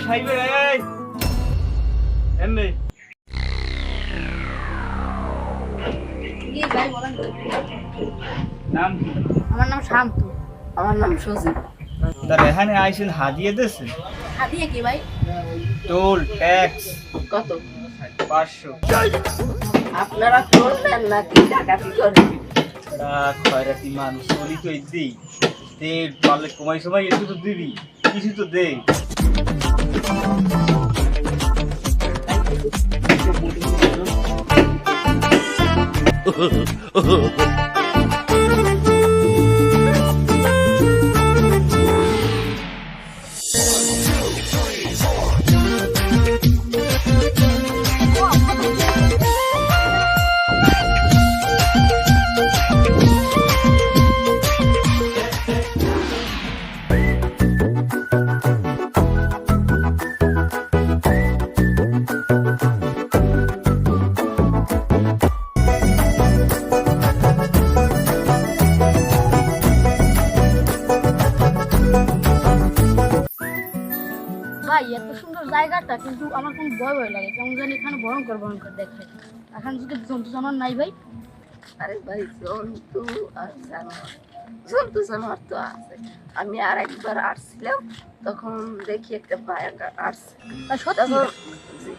সাইবে এই এমনি কি ভাই বলেন তো? নাম কি? আমার নাম শান্তু। আমার নাম সজীব। তার এখানে আইছেন হাদিয়ে দিয়েছে হাদিয়া কি ভাই? টোল ট্যাক্স কত? 500 আপনারা টোল দেন নাকি ডাকাতি করেন? খয়রাতি মানুষ চলি তো দিই দে পারলে কমাই সময় একটু তো দিবি কিছু তো দে ভাই এত সুন্দর জায়গাটা, কিন্তু আমার কোন ভয় ভয় লাগে, কেমন জানি এখানে ভয়ঙ্কর ভয়ঙ্কর দেখে। এখন যদি জন্তু জানোয়ার নাই ভাই? আরে ভাই জন্তু আর জানোয়ার, জন্তু জানোয়ার তো আছে। আমি আর একবার আসছিলাম, তখন দেখি একটা বাঘ আসছে। তাই সত্যি? জি,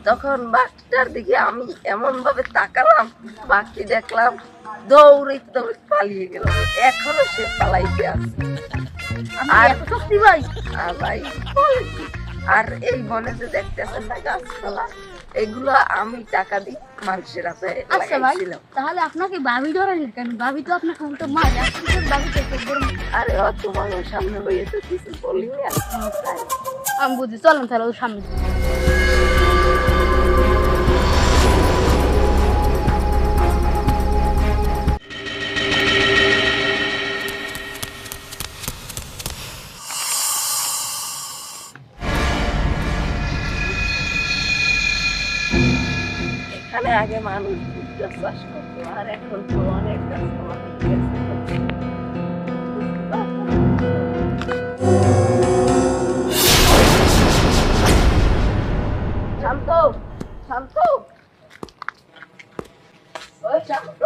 তখন বাঘটার দিকে আমি এমন ভাবে তাকালাম, বাঘটি দেখলাম দৌড়ে দৌড়ে পালিয়ে গেল। এখনো সে পালাইতে আছে। আর এত সত্যি ভাই? আর ভাই বলে কি? আর এই বনে যে দেখতেছেন না গাছপালা, এগুলো আমি টাকা দিই মানুষের হাতে আচ্ছা ভাই, লাগাইছিলাম। তাহলে আপনাকে ভাবি ধরেন কেন? ভাবি তো আপনাকে উল্টো মার। ভাবি তো আরে তোমার সামনে হয়ে তো কিছু বলিনি আর তাই। আমি বুঝি, চলেন তাহলে ওর সামনে। এখানে আগে মানুষ ভুট্টা চাষ করতো, আর এখন তো অনেক গাছপালা হয়ে গেছে। শান্ত, শান্ত, ওই শান্ত।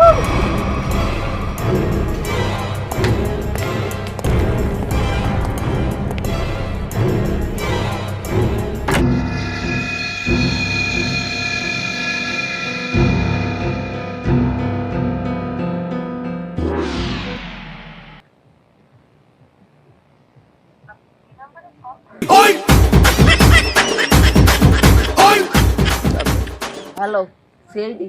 Hello CID.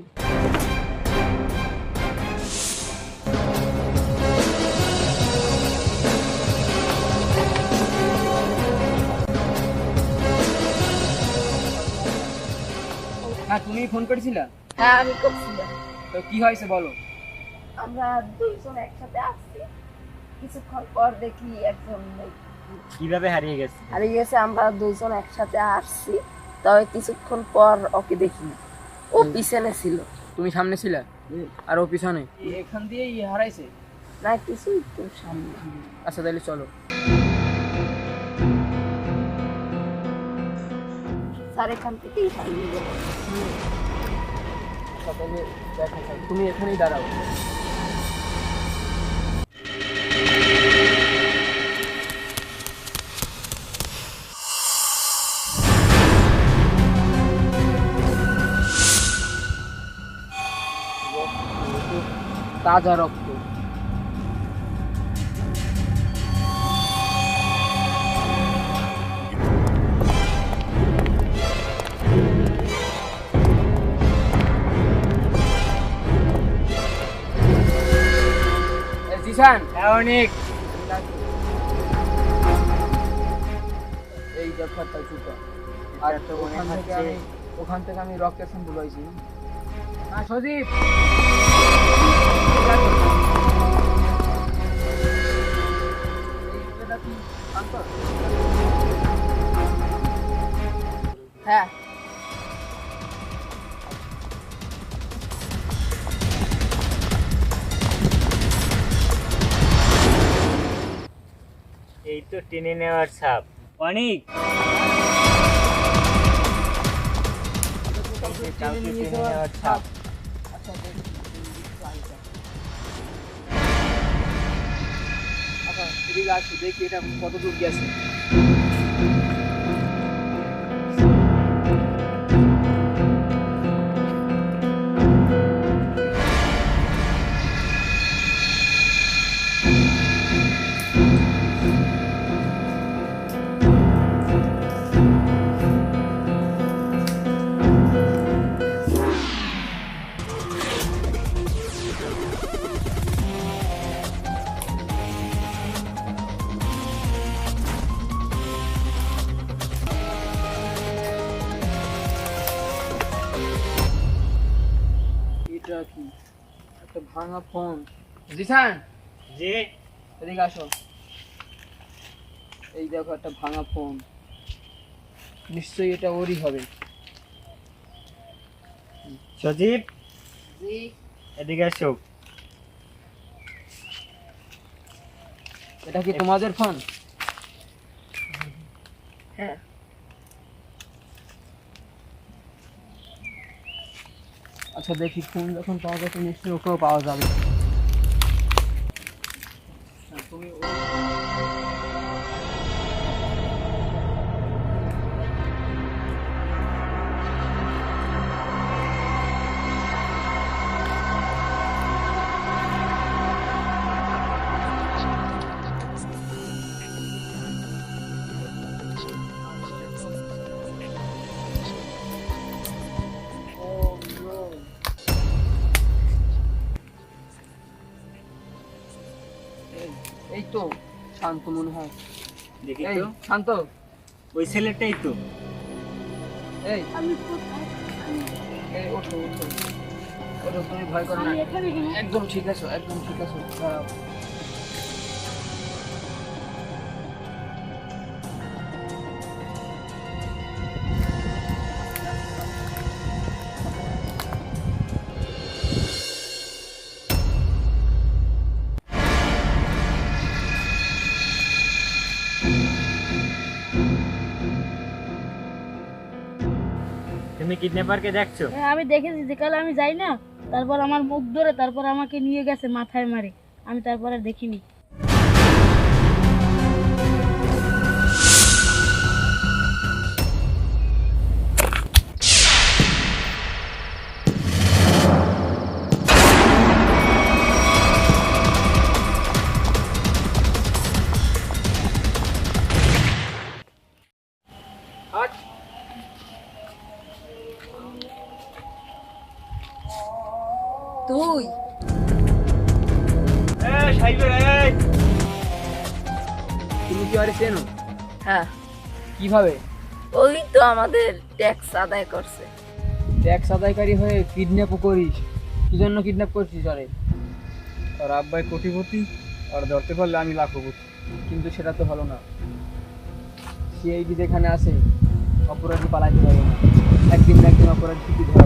হ্যাঁ, তুমি ফোন করেছিলা? হ্যাঁ আমি করছিলাম। তো কি হয়েছে বলো। আমরা দুইজন একসাথে আসছি, কিছুক্ষণ পর দেখি একজন নেই। কিভাবে হারিয়ে গেছে? হারিয়ে গেছে। আমরা দুইজন একসাথে আসছি, তবে কিছুক্ষণ পর ওকে দেখি না। ও পিছনে ছিল। তুমি সামনে ছিলা আর ও পিছনে? এখান দিয়েই হারাইছে? না, কিছু একটু সামনে। আচ্ছা তাহলে চলো। স্যার এখান থেকেই হারিয়ে গেল। তাহলে দেখা যাক, তুমি এখানেই দাঁড়াও। তাজা রক্ত। জিসান, অনেক এই ব্যাপারটা চুপা। আর ওখান থেকে আমি রক্তের স্যাম্পল পাইছি। হ্যাঁ সজীব, হ্যাঁ এই তো টেনে নেওয়ার ছাপ। অনেক টেনে নিয়ে যাওয়ার ছাপ। আচ্ছা দেখি আচ্ছা এদিকে আসো, দেখি এটা কত দূর গেছে। এটা কি? একটা ভাঙা ফোন। জিসান যে এদিকে আসো, এই দেখো একটা ভাঙা ফোন, নিশ্চয়ই এটা ওরই হবে। সজীব জি এদিকে আসো। এটা কি তোমাদের ফোন? হ্যাঁ আচ্ছা দেখি, ফোন যখন পাওয়া যাবে নিশ্চয়ই ওকেও পাওয়া যাবে। হ্যাঁ, তুমি এই তো শান্ত মনে হয়। দেখি এই তো, শান্ত, ওই ছেলেটাই তো। এই আমি কোথায়? এই ওঠো ওঠো ওঠো, তুমি ভয় করো না। আমি এখানে কেন? একদম ঠিক আছো, একদম ঠিক আছো, দাঁড়াও। তুমি কিডন্যাপারকে দেখছো? হ্যাঁ, আমি দেখেছি যে কাল আমি যাই না, তারপর আমার মুখ ধরে তারপর আমাকে নিয়ে গেছে মাথায় মারে, আমি তারপর আর দেখিনি। হাট। তুই তুমি কি আরে চেনো? হ্যাঁ কিভাবে? ওই তো আমাদের ট্যাক্স আদায় করছে। ট্যাক্স আদায়কারী হয়ে কিডন্যাপও করিস? কি জন্য কিডন্যাপ করছিস আরে? আর আব্বাই কোটিপতি, আর ধরতে পারলে আমি লাখপতি। কিন্তু সেটা তো হলো না। সিআইডি যেখানে আছে অপরাধী পালাইতে পারবে না, একদিন না একদিন অপরাধী ঠিকই ধরবে।